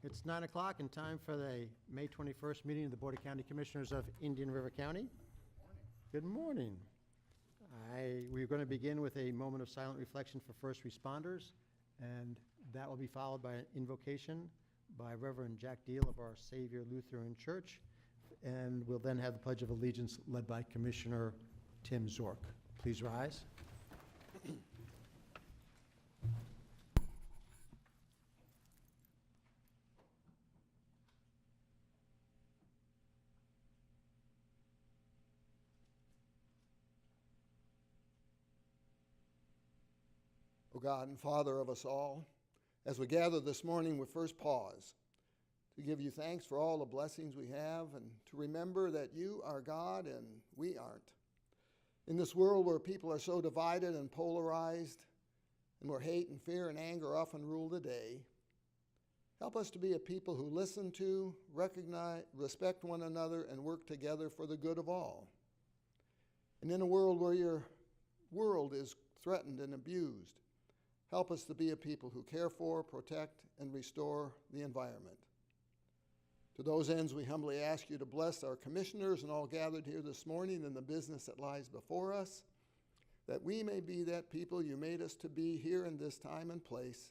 It's 9 o'clock and time for the May 21st meeting of the Board of County Commissioners of Indian River County. Good morning. We're going to begin with a moment of silent reflection for first responders, and that will be followed by an invocation by Reverend Jack Deal of Our Savior Lutheran Church, and we'll then have the Pledge of Allegiance led by Commissioner Tim Zork. Please rise. O God and Father of us all, as we gather this morning, we first pause to give you thanks for all the blessings we have and to remember that you are God and we aren't. In this world where people are so divided and polarized and where hate and fear and anger often rule the day, help us to be a people who listen to, recognize, respect one another, and work together for the good of all. And in a world where your world is threatened and abused, help us to be a people who care for, protect, and restore the environment. To those ends, we humbly ask you to bless our commissioners and all gathered here this morning in the business that lies before us, that we may be that people you made us to be here in this time and place,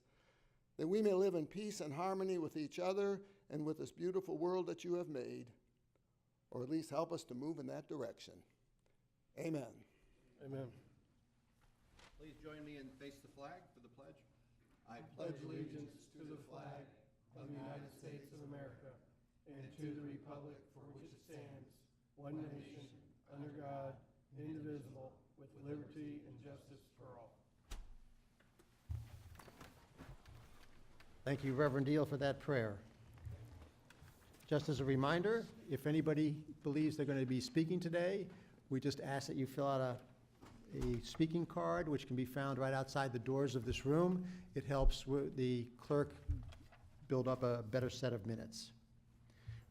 that we may live in peace and harmony with each other and with this beautiful world that you have made, or at least help us to move in that direction. Amen. Amen. Please join me and face the flag for the pledge. I pledge allegiance to the flag of the United States of America and to the republic for which it stands, one nation, under God, indivisible, with liberty and justice for all. Thank you, Reverend Deal, for that prayer. Just as a reminder, if anybody believes they're going to be speaking today, we just ask that you fill out a speaking card, which can be found right outside the doors of this room. It helps the clerk build up a better set of minutes.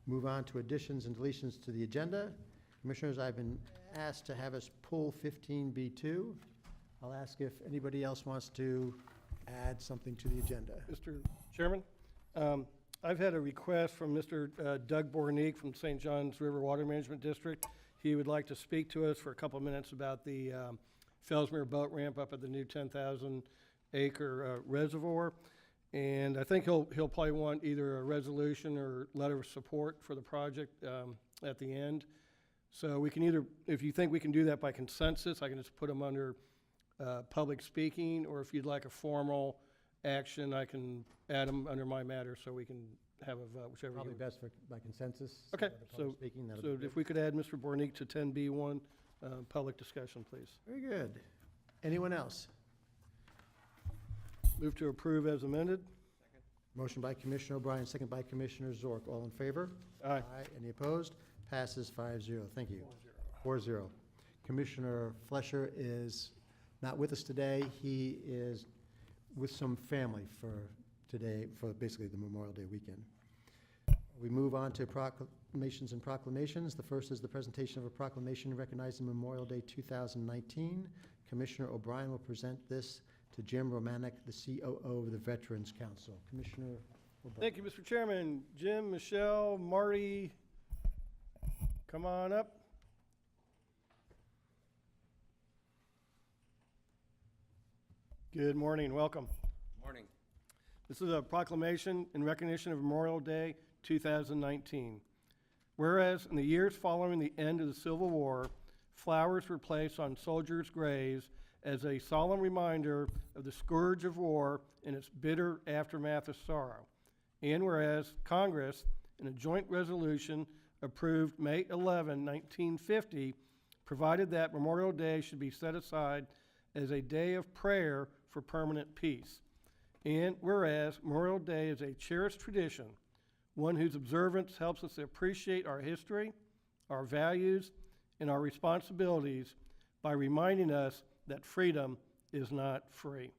Move on to additions and deletions to the agenda. Commissioners, I've been asked to have us pull 15B2. I'll ask if anybody else wants to add something to the agenda. Mr. Chairman, I've had a request from Mr. Doug Bornick from St. John's River Water Management District. He would like to speak to us for a couple of minutes about the Fellsmere boat ramp up at the new 10,000-acre reservoir. And I think he'll probably want either a resolution or letter of support for the project at the end. So we can either, if you think we can do that by consensus, I can just put him under public speaking, or if you'd like a formal action, I can add him under my matter so we can have a vote, whichever. Probably best by consensus. Okay, so speaking, if we could add Mr. Bornick to 10B1, public discussion, please. Very good. Anyone else? Move to approve as amended. Second. Motion by Commissioner O'Brien, second by Commissioner Zork. All in favor? Aye. Any opposed? Passes 5-0. Thank you. 4-0. Commissioner Flesher is not with us today. He is with some family for today, for basically the Memorial Day weekend. We move on to proclamations and proclamations. The first is the presentation of a proclamation recognizing Memorial Day 2019. Commissioner O'Brien will present this to Jim Romanek, the COO of the Veterans Council. Commissioner O'Brien. Thank you, Mr. Chairman. Jim, Michelle, Marty, come on up. Good morning, welcome. Morning. This is a proclamation in recognition of Memorial Day 2019. Whereas in the years following the end of the Civil War, flowers were placed on soldiers' graves as a solemn reminder of the scourge of war and its bitter aftermath of sorrow. And whereas Congress, in a joint resolution approved May 11, 1950, provided that Memorial Day should be set aside as a day of prayer for permanent peace. And whereas Memorial Day is a cherished tradition, one whose observance helps us appreciate our history, our values, and our responsibilities by reminding us that freedom is not free.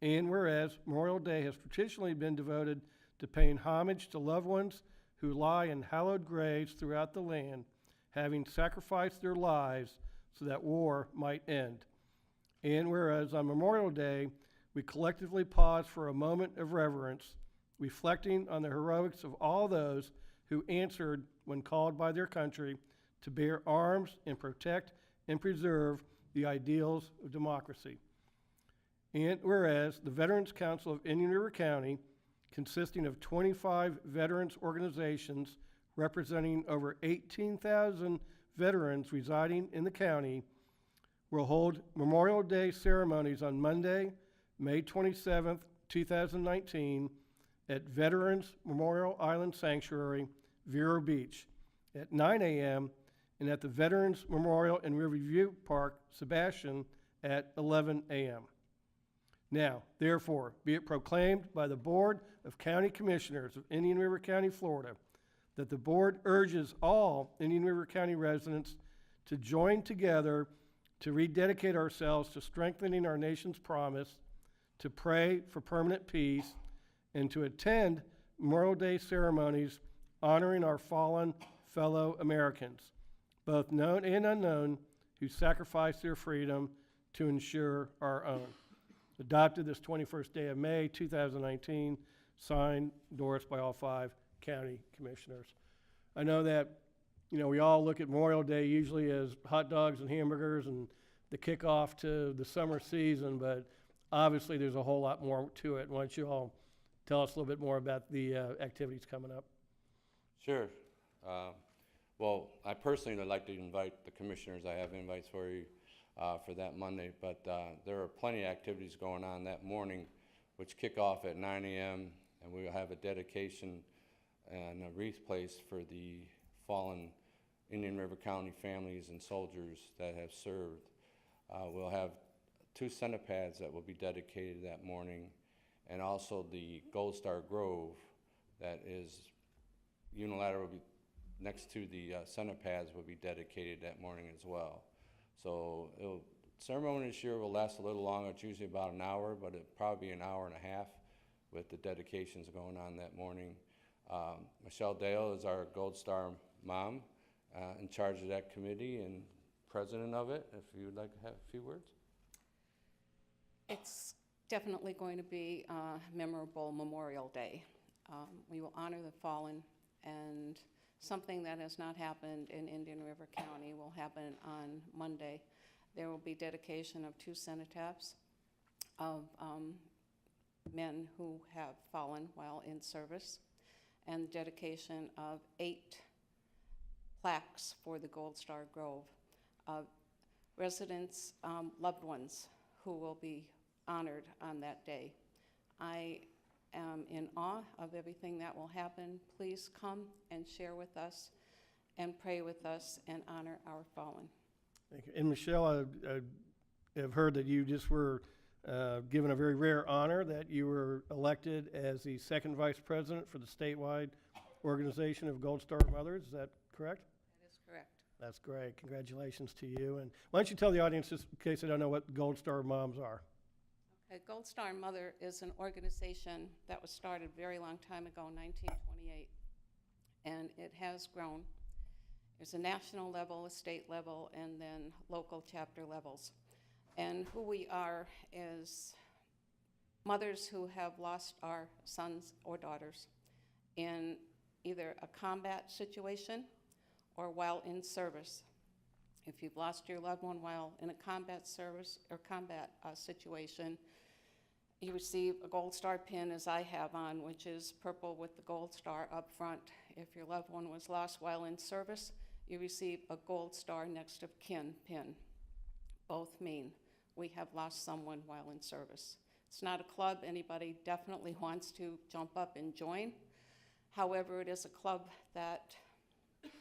And whereas Memorial Day has traditionally been devoted to paying homage to loved ones who lie in hallowed graves throughout the land, having sacrificed their lives so that war might end. And whereas on Memorial Day, we collectively pause for a moment of reverence, reflecting on the heroics of all those who answered when called by their country to bear arms and protect and preserve the ideals of democracy. And whereas the Veterans Council of Indian River County, consisting of 25 veterans organizations representing over 18,000 veterans residing in the county, will hold Memorial Day ceremonies on Monday, May 27th, 2019, at Veterans Memorial Island Sanctuary, Vero Beach, at 9 a.m., and at the Veterans Memorial and Riverview Park, Sebastian, at 11 a.m. Now, therefore, be it proclaimed by the Board of County Commissioners of Indian River County, Florida, that the board urges all Indian River County residents to join together to rededicate ourselves to strengthening our nation's promise, to pray for permanent peace, and to attend Memorial Day ceremonies honoring our fallen fellow Americans, both known and unknown, who sacrificed their freedom to ensure our own. Adopted this 21st day of May, 2019, signed, endorsed by all 5 county commissioners. I know that, we all look at Memorial Day usually as hot dogs and hamburgers and the kickoff to the summer season, but obviously there's a whole lot more to it. Why don't you all tell us a little bit more about the activities coming up? Sure. Well, I personally would like to invite the commissioners. I have invites for you for that Monday, but there are plenty of activities going on that morning, which kick off at 9 a.m., and we will have a dedication and a wreath place for the fallen Indian River County families and soldiers that have served. We'll have 2 centipads that will be dedicated that morning, and also the Gold Star Grove that is unilateral next to the centipads will be dedicated that morning as well. So ceremony this year will last a little longer. It's usually about an hour, but it'll probably be an hour and a half with the dedications going on that morning. Michelle Dale is our Gold Star mom, in charge of that committee and president of it, if you would like to have a few words. It's definitely going to be a memorable Memorial Day. We will honor the fallen, and something that has not happened in Indian River County will happen on Monday. There will be dedication of 2 cenotaphs of men who have fallen while in service, and dedication of 8 plaques for the Gold Star Grove of residents, loved ones who will be honored on that day. I am in awe of everything that will happen. Please come and share with us and pray with us and honor our fallen. Thank you. And Michelle, I have heard that you just were given a very rare honor, that you were elected as the 2nd vice president for the statewide organization of Gold Star Mothers. Is that correct? That is correct. That's great. Congratulations to you. And why don't you tell the audience, just in case they don't know, what Gold Star Moms are? Okay, Gold Star Mother is an organization that was started a very long time ago, 1928, and it has grown. There's a national level, a state level, and then local chapter levels. And who we are is mothers who have lost our sons or daughters in either a combat situation or while in service. If you've lost your loved one while in a combat service or combat situation, you receive a Gold Star pin, as I have on, which is purple with the Gold Star up front. If your loved one was lost while in service, you receive a Gold Star next of kin pin. Both mean we have lost someone while in service. It's not a club anybody definitely wants to jump up and join. However, it is a club that,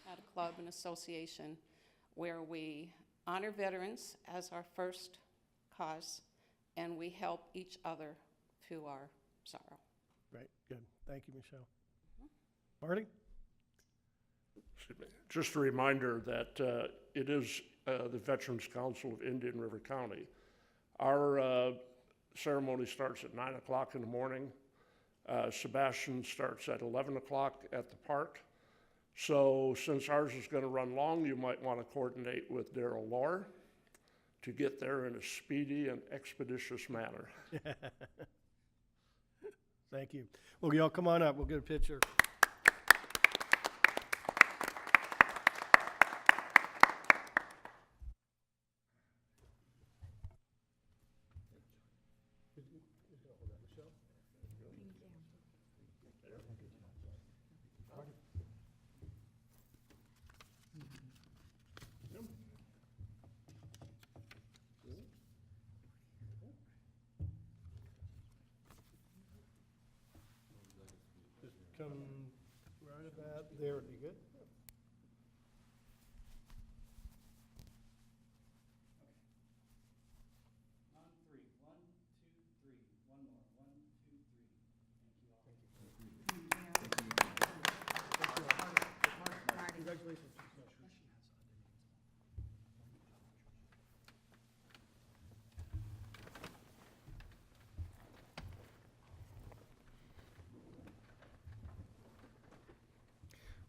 not a club, an association, where we honor veterans as our first cause, and we help each other through our sorrow. Great, good. Thank you, Michelle. Marty? Just a reminder that it is the Veterans Council of Indian River County. Our ceremony starts at 9 o'clock in the morning. Sebastian starts at 11 o'clock at the park. So since ours is going to run long, you might want to coordinate with Darrell Lohr to get there in a speedy and expeditious manner. Thank you. Well, y'all come on up. We'll get a picture. Just come right about there would be good. On three. 1, 2, 3. One more. 1, 2, 3. Thank you all. Congratulations.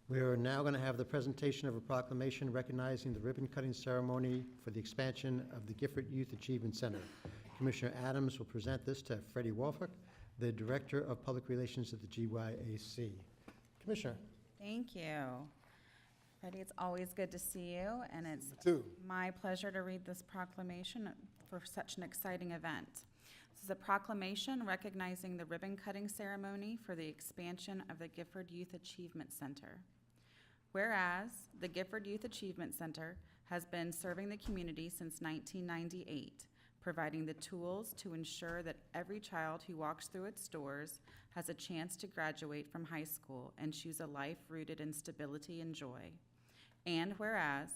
We are now going to have the presentation of a proclamation recognizing the ribbon-cutting ceremony for the expansion of the Gifford Youth Achievement Center. Commissioner Adams will present this to Freddie Wolford, the Director of Public Relations at the GYAC. Commissioner. Thank you. Freddie, it's always good to see you, and it's Two. my pleasure to read this proclamation for such an exciting event. This is a proclamation recognizing the ribbon-cutting ceremony for the expansion of the Gifford Youth Achievement Center. Whereas the Gifford Youth Achievement Center has been serving the community since 1998, providing the tools to ensure that every child who walks through its doors has a chance to graduate from high school and choose a life rooted in stability and joy. And whereas,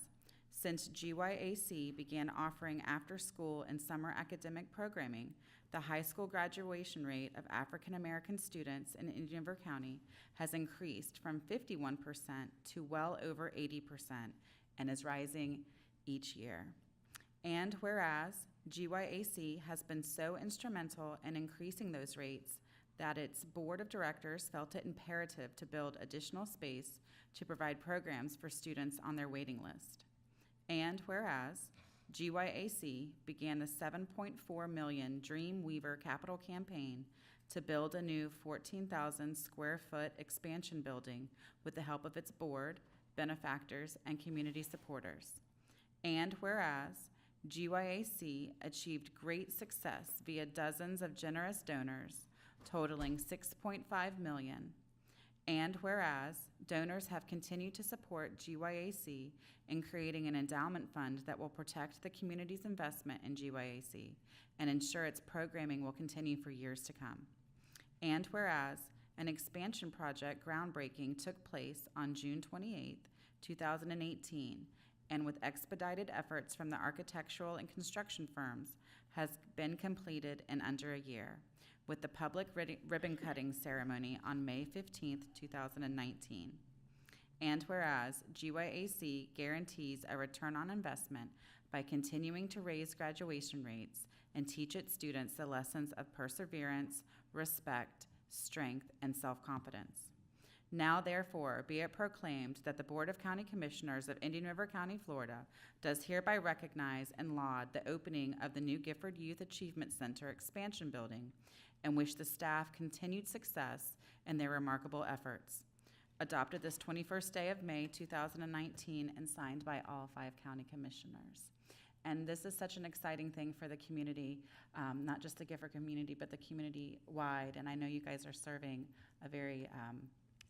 since GYAC began offering after-school and summer academic programming, the high school graduation rate of African American students in Indian River County has increased from 51% to well over 80% and is rising each year. And whereas GYAC has been so instrumental in increasing those rates that its board of directors felt it imperative to build additional space to provide programs for students on their waiting list. And whereas GYAC began the $7.4 million Dreamweaver capital campaign to build a new 14,000 square foot expansion building with the help of its board, benefactors, and community supporters. And whereas GYAC achieved great success via dozens of generous donors, totaling $6.5 million. And whereas donors have continued to support GYAC in creating an endowment fund that will protect the community's investment in GYAC and ensure its programming will continue for years to come. And whereas an expansion project groundbreaking took place on June 28, 2018, and with expedited efforts from the architectural and construction firms, has been completed in under a year, with the public ribbon-cutting ceremony on May 15, 2019. And whereas GYAC guarantees a return on investment by continuing to raise graduation rates and teach its students the lessons of perseverance, respect, strength, and self-confidence. Now, therefore, be it proclaimed that the Board of County Commissioners of Indian River County, Florida, does hereby recognize and laud the opening of the new Gifford Youth Achievement Center expansion building and wish the staff continued success in their remarkable efforts. Adopted this 21st day of May 2019 and signed by all 5 county commissioners. And this is such an exciting thing for the community, not just the Gifford community, but the community-wide. And I know you guys are serving a very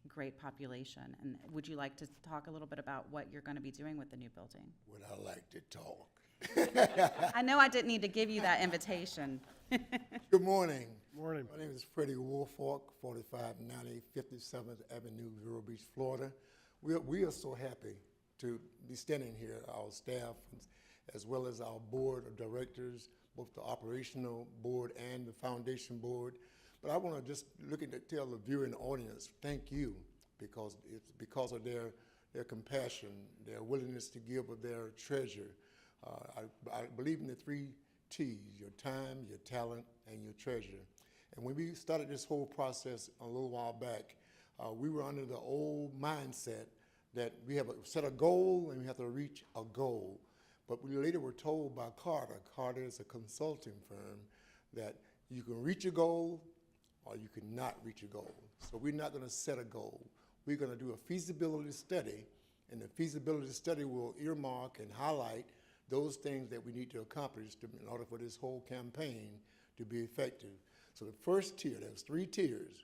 great population. And would you like to talk a little bit about what you're going to be doing with the new building? Would I like to talk? I know I didn't need to give you that invitation. Good morning. Morning. My name is Freddie Woolfolk, 4590 57th Avenue, Vero Beach, Florida. We are so happy to be standing here, our staff, as well as our board of directors, both the operational board and the foundation board. But I want to just tell the viewing audience, thank you, because it's because of their compassion, their willingness to give of their treasure. I believe in the 3 T's, your time, your talent, and your treasure. And when we started this whole process a little while back, we were under the old mindset that we have set a goal and we have to reach a goal. But we later were told by Carter is a consulting firm, that you can reach a goal or you cannot reach a goal. So we're not going to set a goal. We're going to do a feasibility study, and the feasibility study will earmark and highlight those things that we need to accomplish in order for this whole campaign to be effective. So the first tier, there's 3 tiers.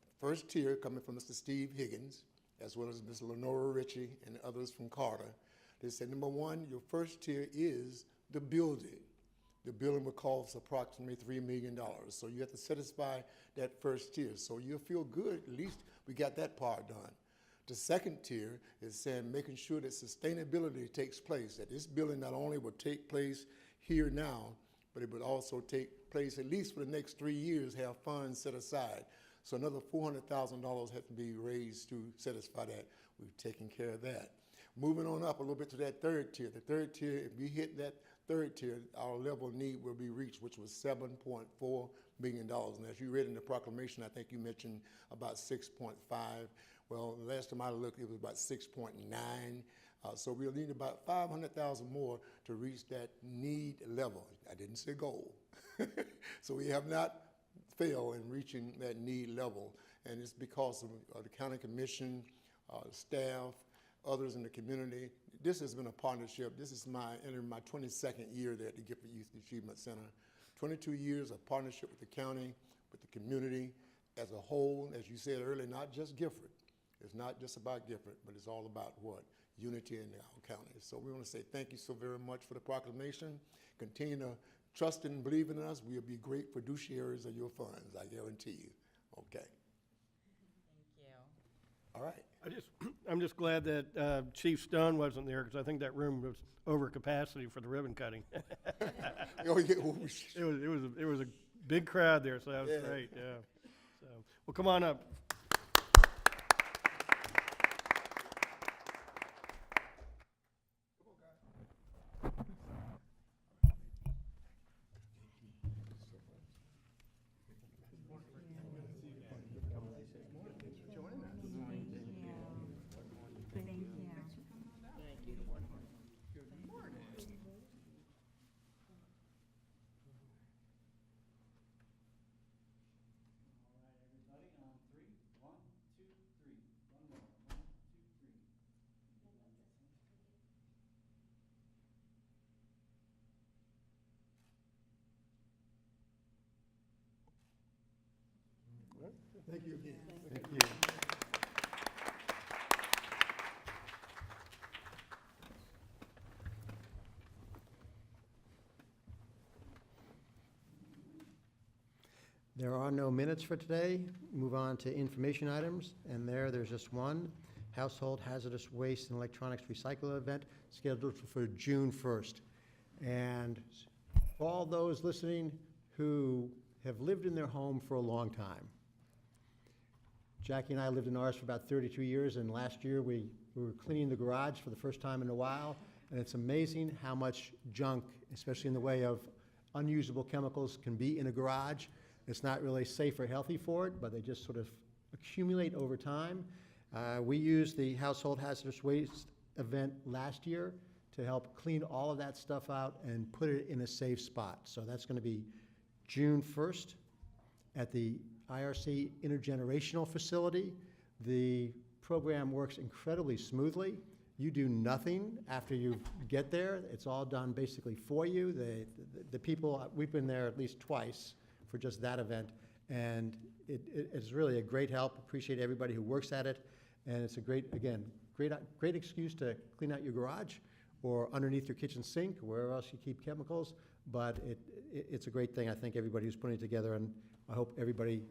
The first tier coming from Mr. Steve Higgins, as well as Ms. Lenora Ritchie and others from Carter. They said, number 1, your first tier is the building. The building will cost approximately $3 million. So you have to satisfy that first tier. So you'll feel good, at least we got that part done. The second tier is saying making sure that sustainability takes place, that this building not only will take place here now, but it would also take place at least for the next 3 years, have funds set aside. So another $400,000 has to be raised to satisfy that. We've taken care of that. Moving on up a little bit to that third tier. The third tier, if we hit that third tier, our level of need will be reached, which was $7.4 million. And as you read in the proclamation, I think you mentioned about 6.5. Well, the last time I looked, it was about 6.9. So we'll need about 500,000 more to reach that need level. I didn't say goal. So we have not failed in reaching that need level. And it's because of the county commission, staff, others in the community. This has been a partnership. This is entering my 22nd year there at the Gifford Youth Achievement Center. 22 years of partnership with the county, with the community as a whole. As you said earlier, not just Gifford. It's not just about Gifford, but it's all about what? Unity in our county. So we want to say thank you so very much for the proclamation. Continue to trust and believe in us. We'll be great fiduciaries of your funds, I guarantee you. Okay. Thank you. All right. I'm just glad that Chief Stone wasn't there, because I think that room was over capacity for the ribbon cutting. Oh, yeah. It was a big crowd there, so that was great, yeah. So, well, come on up. Thank you again. Thank you. There are no minutes for today. Move on to information items, and there's just one. Household Hazardous Waste and Electronics Recycle event scheduled for June 1st. And for all those listening who have lived in their home for a long time, Jackie and I lived in ours for about 32 years, and last year we were cleaning the garage for the first time in a while, and it's amazing how much junk, especially in the way of unusable chemicals, can be in a garage. It's not really safe or healthy for it, but they just sort of accumulate over time. We used the Household Hazardous Waste event last year to help clean all of that stuff out and put it in a safe spot. So that's going to be June 1st at the IRC Intergenerational Facility. The program works incredibly smoothly. You do nothing after you get there. It's all done basically for you. The people, we've been there at least twice for just that event, and it's really a great help. Appreciate everybody who works at it, and it's a great excuse to clean out your garage or underneath your kitchen sink, wherever else you keep chemicals, but it's a great thing. I think everybody who's putting it together, and I hope everybody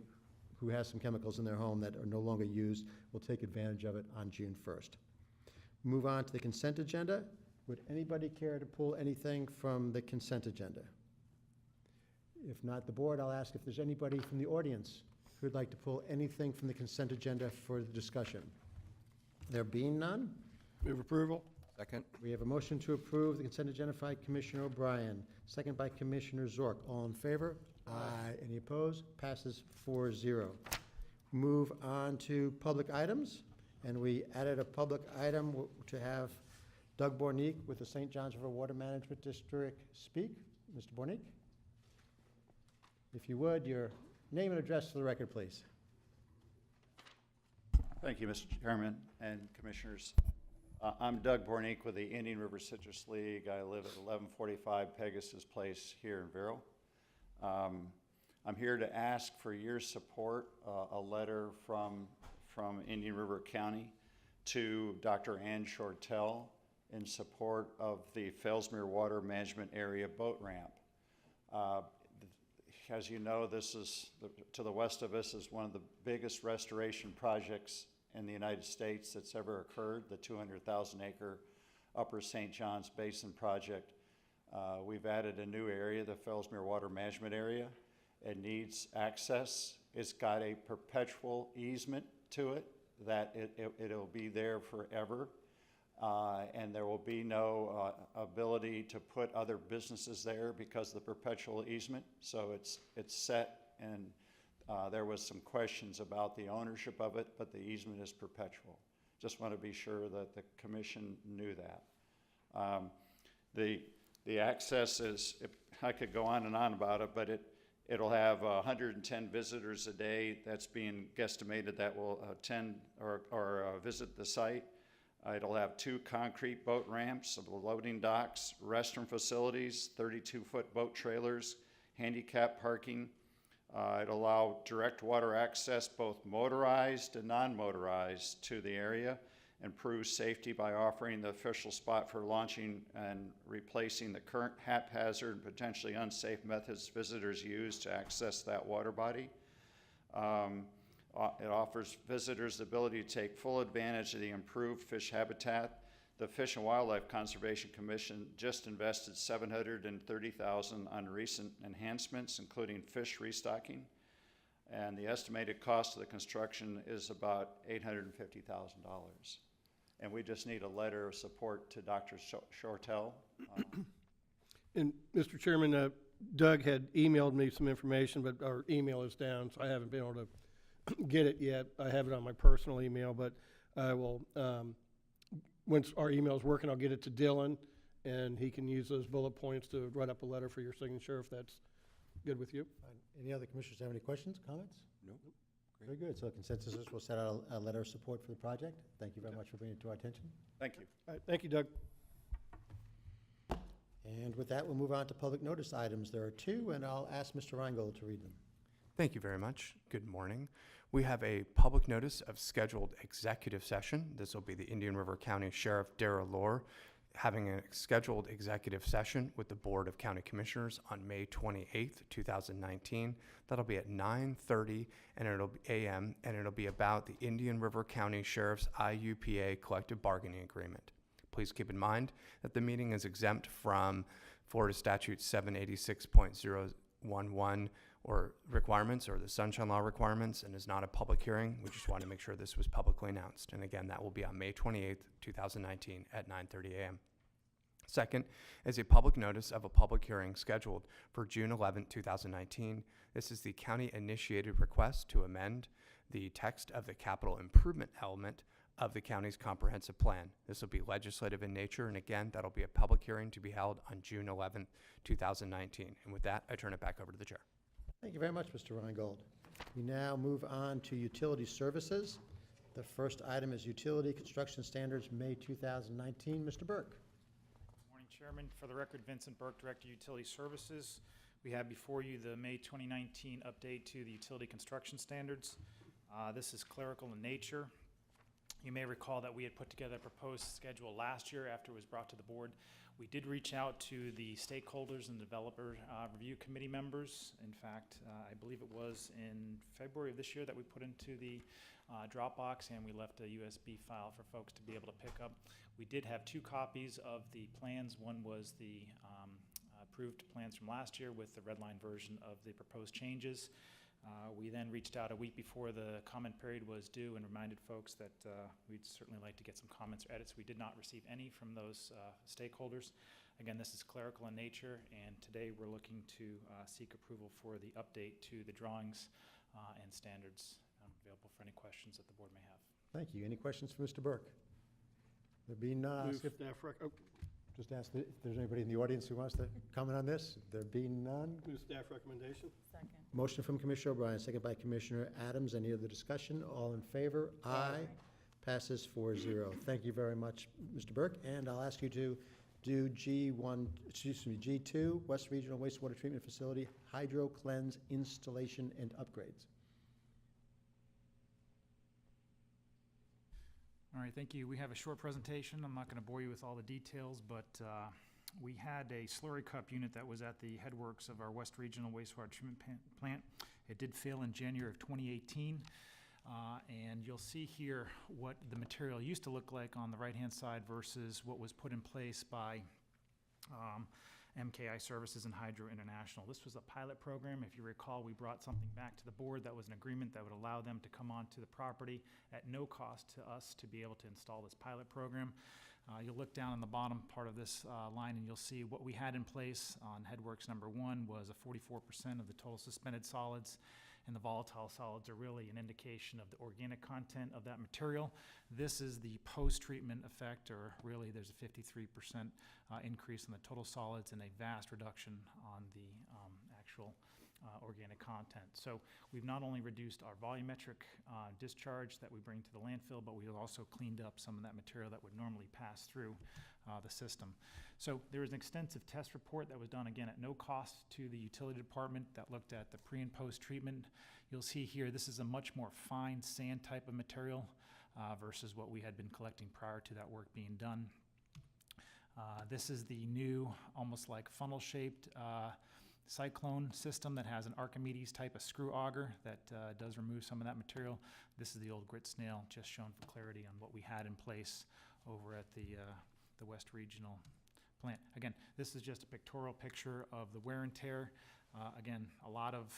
who has some chemicals in their home that are no longer used will take advantage of it on June 1st. Move on to the consent agenda. Would anybody care to pull anything from the consent agenda? If not the board, I'll ask if there's anybody from the audience who'd like to pull anything from the consent agenda for the discussion. There being none, Move approval. Second? we have a motion to approve the consent agenda by Commissioner O'Brien, second by Commissioner Zork. All in favor? Aye. Any opposed? Passes 4-0. Move on to public items, and we added a public item to have Doug Bornick with the St. Johns River Water Management District speak. Mr. Bornick? If you would, your Name and address for the record, please. Thank you, Mr. Chairman and Commissioners. I'm Doug Bornick with the Indian River Citrus League. I live at 1145 Pegasus Place here in Vero. I'm here to ask for your support, a letter from Indian River County to Dr. Ann Shortell in support of the Fellsmere Water Management Area boat ramp. As you know, this is, to the west of us, is one of the biggest restoration projects in the United States that's ever occurred, the 200,000 acre Upper St. John's Basin project. We've added a new area, the Fellsmere Water Management Area. It needs access. It's got a perpetual easement to it that it'll be there forever. And there will be no ability to put other businesses there because of the perpetual easement. So it's set, and there was some questions about the ownership of it, but the easement is perpetual. Just want to be sure that the commission knew that. The access is, I could go on and on about it, but it'll have 110 visitors a day. That's being guesstimated that will attend or visit the site. It'll have 2 concrete boat ramps, loading docks, restroom facilities, 32-foot boat trailers, handicap parking. It'll allow direct water access, both motorized and non-motorized, to the area, improve safety by offering the official spot for launching and replacing the current haphazard and potentially unsafe methods visitors use to access that water body. It offers visitors the ability to take full advantage of the improved fish habitat. The Fish and Wildlife Conservation Commission just invested $730,000 on recent enhancements, including fish restocking, and the estimated cost of the construction is about $850,000. And we just need a letter of support to Dr. Shortell. And Mr. Chairman, Doug had emailed me some information, but our email is down, so I haven't been able to get it yet. I have it on my personal email, but I will, once our email is working, I'll get it to Dylan, and he can use those bullet points to write up a letter for your signature, if that's good with you. Any other commissioners have any questions, comments? Nope. Very good. So consensus is we'll set out a letter of support for the project. Thank you very much for bringing it to our attention. Thank you. All right, thank you, Doug. And with that, we'll move on to public notice items. There are 2, and I'll ask Mr. Reingold to read them. Thank you very much. Good morning. We have a public notice of scheduled executive session. This will be the Indian River County Sheriff Darrell Lohr having a scheduled executive session with the Board of County Commissioners on May 28th, 2019. That'll be at 9:30 a.m. and it'll be about the Indian River County Sheriff's IUPA collective bargaining agreement. Please keep in mind that the meeting is exempt from Florida Statute 786.011 or requirements, or the Sunshine Law requirements, and is not a public hearing. We just want to make sure this was publicly announced. And again, that will be on May 28th, 2019 at 9:30 a.m. Second is a public notice of a public hearing scheduled for June 11, 2019. This is the county-initiated request to amend the text of the capital improvement element of the county's comprehensive plan. This will be legislative in nature, and again, that'll be a public hearing to be held on June 11, 2019. And with that, I turn it back over to the chair. Thank you very much, Mr. Reingold. We now move on to utility services. The first item is utility construction standards, May 2019. Mr. Burke. Morning, Chairman. For the record, Vincent Burke, Director, Utility Services. We have before you the May 2019 update to the utility construction standards. This is clerical in nature. You may recall that we had put together a proposed schedule last year after it was brought to the board. We did reach out to the stakeholders and developer review committee members. In fact, I believe it was in February of this year that we put into the Dropbox, and we left a USB file for folks to be able to pick up. We did have 2 copies of the plans. One was the approved plans from last year with the red line version of the proposed changes. We then reached out a week before the comment period was due and reminded folks that we'd certainly like to get some comments or edits. We did not receive any from those stakeholders. Again, this is clerical in nature, and today we're looking to seek approval for the update to the drawings and standards. I'm available for any questions that the board may have. Thank you. Any questions for Mr. Burke? There being none, I'll Move skip. staff Just ask if there's anybody in the audience who wants to comment on this. There being none. Move staff recommendation. Second. Motion from Commissioner O'Brien, second by Commissioner Adams. Any other discussion? All in favor? Aye. Passes 4-0. Thank you very much, Mr. Burke. And I'll ask you to do G2, West Regional Wastewater Treatment Facility Hydro Cleanse Installation and Upgrades. All right, thank you. We have a short presentation. I'm not going to bore you with all the details, but we had a slurry cup unit that was at the headworks of our West Regional Wastewater Treatment Plant. It did fail in January of 2018, and you'll see here what the material used to look like on the right-hand side versus what was put in place by MKI Services and Hydro International. This was a pilot program. If you recall, we brought something back to the board that was an agreement that would allow them to come onto the property at no cost to us to be able to install this pilot program. You'll look down on the bottom part of this line and you'll see what we had in place on headworks number 1 was a 44% of the total suspended solids, and the volatile solids are really an indication of the organic content of that material. This is the post-treatment effect, or really there's a 53% increase in the total solids and a vast reduction on the actual organic content. So we've not only reduced our volumetric discharge that we bring to the landfill, but we've also cleaned up some of that material that would normally pass through the system. So there was an extensive test report that was done, again, at no cost to the utility department, that looked at the pre and post treatment. You'll see here, this is a much more fine sand type of material versus what we had been collecting prior to that work being done. This is the new, almost like funnel-shaped cyclone system that has an Archimedes type of screw auger that does remove some of that material. This is the old grit snail, just shown for clarity on what we had in place over at the West Regional plant. Again, this is just a pictorial picture of the wear and tear. Again, a lot of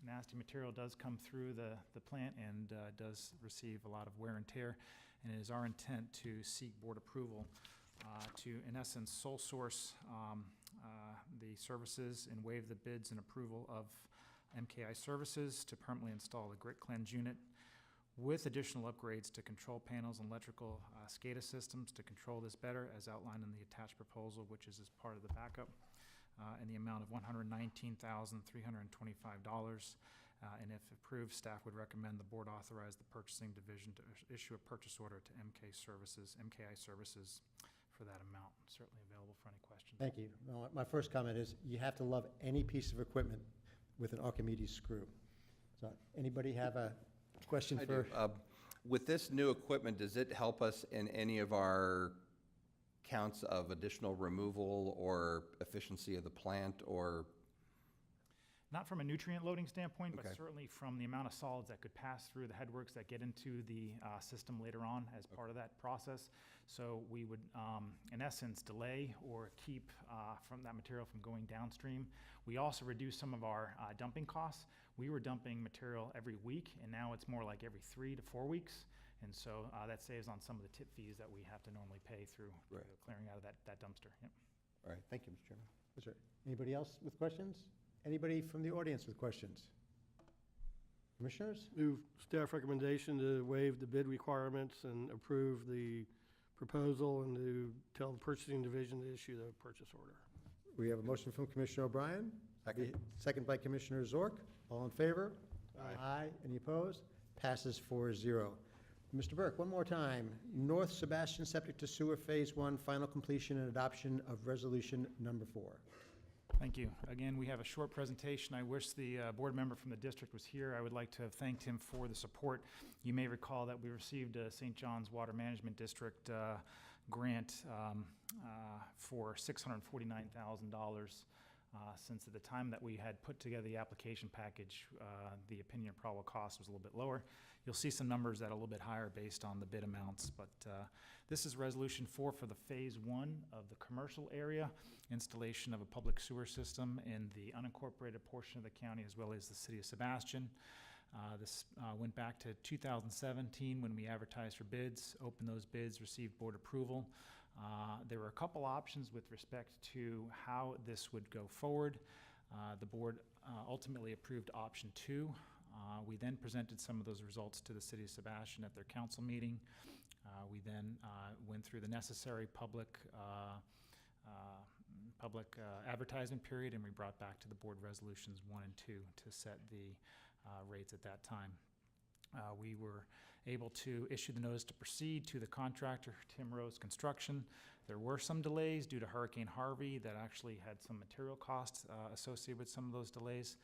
nasty material does come through the plant and does receive a lot of wear and tear, and it is our intent to seek board approval to, in essence, sole source the services and waive the bids and approval of MKI Services to permanently install the grit cleanse unit with additional upgrades to control panels and electrical SCADA systems to control this better, as outlined in the attached proposal, which is as part of the backup, in the amount of $119,325. And if approved, staff would recommend the board authorize the purchasing division to issue a purchase order to MKI Services for that amount. Certainly available for any questions. Thank you. Well, my first comment is you have to love any piece of equipment with an Archimedes screw. So anybody have a question I for? do. With this new equipment, does it help us in any of our counts of additional removal or efficiency of the plant, or? Not from a nutrient loading standpoint, but Okay. certainly from the amount of solids that could pass through the headworks that get into the system later on as part of that process. So we would, in essence, delay or keep from that material from going downstream. We also reduce some of our dumping costs. We were dumping material every week, and now it's more like every 3 to 4 weeks. And so that saves on some of the tip fees that we have to normally pay through Right. clearing out of that dumpster. Yep. All right, thank you, Mr. Chairman. Is there anybody else with questions? Anybody from the audience with questions? Commissioners? Move staff recommendation to waive the bid requirements and approve the proposal, and to tell the purchasing division to issue the purchase order. We have a motion from Commissioner O'Brien. Second by Commissioner Zork. All in favor? Aye. Any opposed? Passes 4-0. Mr. Burke, one more time. North Sebastian Septic to Sewer Phase 1, final completion and adoption of resolution number 4. Thank you. Again, we have a short presentation. I wish the board member from the district was here. I would like to have thanked him for the support. You may recall that we received a St. John's Water Management District grant for $649,000. Since at the time that we had put together the application package, the opinion of probable cost was a little bit lower. You'll see some numbers that are a little bit higher based on the bid amounts, but this is resolution 4 for the phase 1 of the commercial area, installation of a public sewer system in the unincorporated portion of the county as well as the city of Sebastian. This went back to 2017 when we advertised for bids, opened those bids, received board approval. There were a couple options with respect to how this would go forward. The board ultimately approved option 2. We then presented some of those results to the city of Sebastian at their council meeting. We then went through the necessary public advertising period, and we brought back to the board resolutions 1 and 2 to set the rates at that time. We were able to issue the notice to proceed to the contractor, Tim Rose Construction. There were some delays due to Hurricane Harvey that actually had some material costs associated with some of those delays,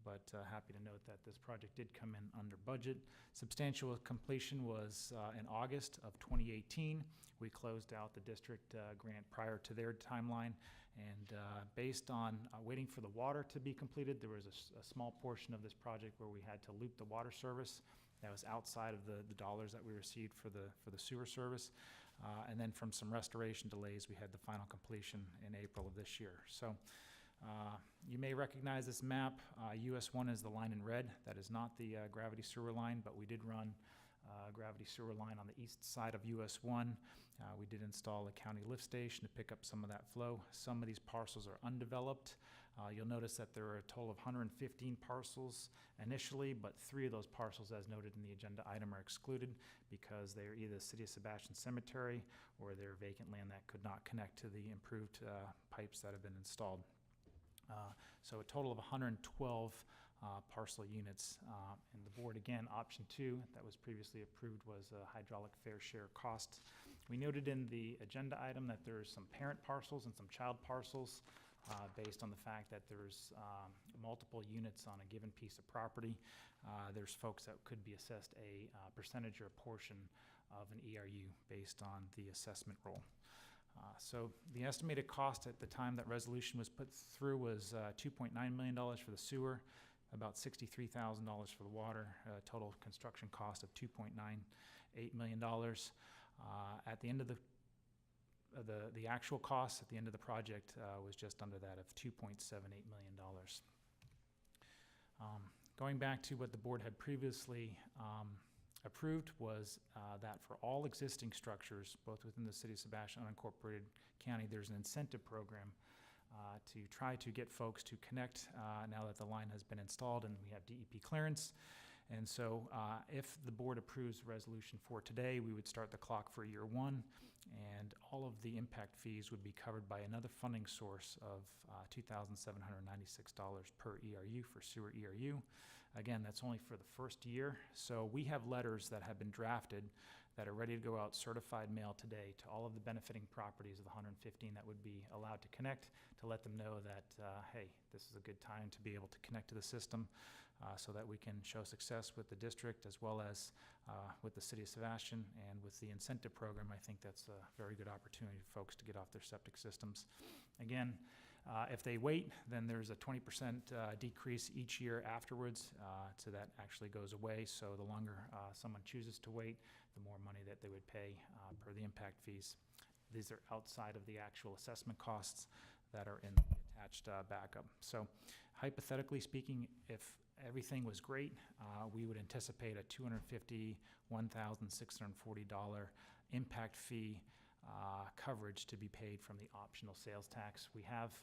but happy to note that this project did come in under budget. Substantial completion was in August of 2018. We closed out the district grant prior to their timeline, and based on waiting for the water to be completed, there was a small portion of this project where we had to loop the water service. That was outside of the dollars that we received for the sewer service. And then from some restoration delays, we had the final completion in April of this year. So you may recognize this map. US 1 is the line in red. That is not the gravity sewer line, but we did run gravity sewer line on the east side of US 1. We did install a county lift station to pick up some of that flow. Some of these parcels are undeveloped. You'll notice that there are a total of 115 parcels initially, but 3 of those parcels, as noted in the agenda item, are excluded because they are either the City of Sebastian Cemetery or they're vacant land that could not connect to the improved pipes that have been installed. So a total of 112 parcel units. And the board, again, option 2 that was previously approved was a hydraulic fair share cost. We noted in the agenda item that there's some parent parcels and some child parcels based on the fact that there's multiple units on a given piece of property. There's folks that could be assessed a percentage or a portion of an ERU based on the assessment roll. So the estimated cost at the time that resolution was put through was $2.9 million for the sewer, about $63,000 for the water, total construction cost of $2.98 million. At the end of the actual cost at the end of the project was just under that of $2.78 million. Going back to what the board had previously approved was that for all existing structures, both within the City of Sebastian and unincorporated county, there's an incentive program to try to get folks to connect now that the line has been installed and we have DEP clearance. And so if the board approves resolution for today, we would start the clock for year 1, and all of the impact fees would be covered by another funding source of $2,796 per ERU for sewer ERU. Again, that's only for the first year. So we have letters that have been drafted that are ready to go out certified mail today to all of the benefiting properties of the 115 that would be allowed to connect, to let them know that, hey, this is a good time to be able to connect to the system so that we can show success with the district as well as with the City of Sebastian. And with the incentive program, I think that's a very good opportunity for folks to get off their septic systems. Again, if they wait, then there's a 20% decrease each year afterwards, so that actually goes away. So the longer someone chooses to wait, the more money that they would pay per the impact fees. These are outside of the actual assessment costs that are in the attached backup. So hypothetically speaking, if everything was great, we would anticipate a $251,640 impact fee coverage to be paid from the optional sales tax. We have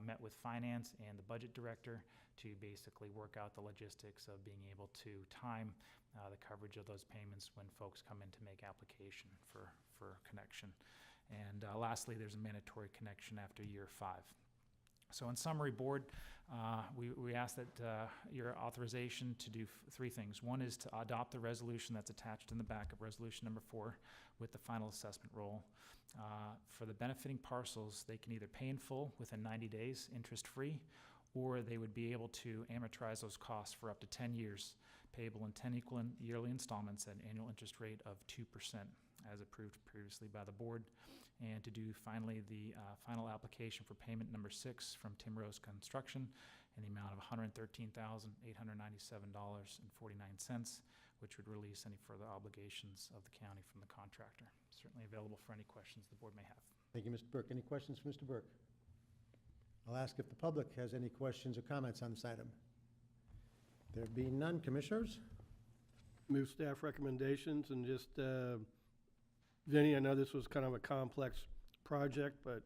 met with finance and the budget director to basically work out the logistics of being able to time the coverage of those payments when folks come in to make application for connection. And lastly, there's a mandatory connection after year 5. So in summary, board, we ask that your authorization to do 3 things. One is to adopt the resolution that's attached in the back of resolution number 4 with the final assessment roll. For the benefiting parcels, they can either pay in full within 90 days, interest-free, or they would be able to amortize those costs for up to 10 years, payable in 10 equal yearly installments at an annual interest rate of 2%, as approved previously by the board. And to do finally the final application for payment number 6 from Tim Rose Construction in the amount of $113,897.49, which would release any further obligations of the county from the contractor. Certainly available for any questions the board may have. Thank you, Mr. Burke. Any questions for Mr. Burke? I'll ask if the public has any questions or comments on this item. There being none, commissioners? Move staff recommendations and just, Vinny, I know this was kind of a complex project, but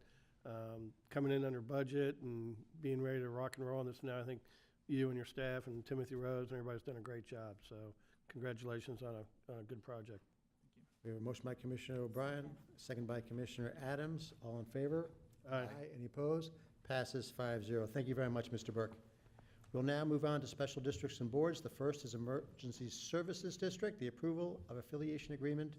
coming in under budget and being ready to rock and roll on this now, I think you and your staff and Timothy Rose and everybody's done a great job. So congratulations on a good project. We have a motion by Commissioner O'Brien, second by Commissioner Adams. All in favor? Aye. Any opposed? Passes 5-0. Thank you very much, Mr. Burke. We'll now move on to special districts and boards. The first is Emergency Services District, the approval of affiliation agreement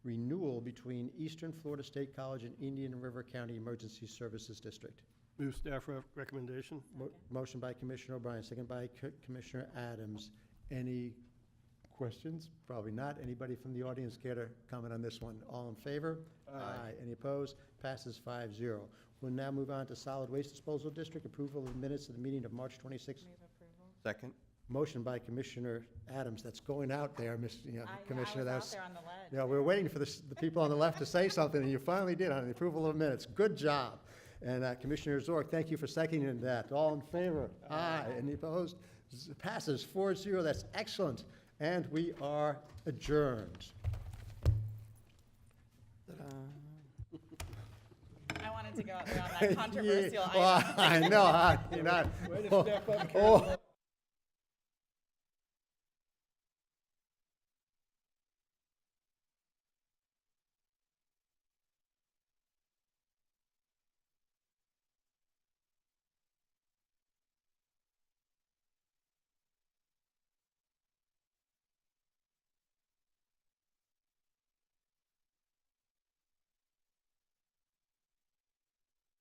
renewal between Eastern Florida State College and Indian River County Emergency Services District. Move staff recommendation. Motion by Commissioner O'Brien, second by Commissioner Adams. Any questions? Probably not. Anybody from the audience care to comment on this one? All in favor? Aye. Any opposed? Passes 5-0. We'll now move on to Solid Waste Disposal District, approval of the minutes of the meeting of March 26th. Second? Motion by Commissioner Adams. That's going out there, Commissioner. I was That's, out there on the ledge. yeah, we were waiting for the people on the left to say something, and you finally did on the approval of minutes. Good job. And Commissioner Zork, thank you for seconding that. All in favor? Aye. Any opposed? Passes 4-0. That's excellent. And we are adjourned. I wanted to go out there on that controversial Yeah, well, item. I know, you're not. Way to step up, Oh,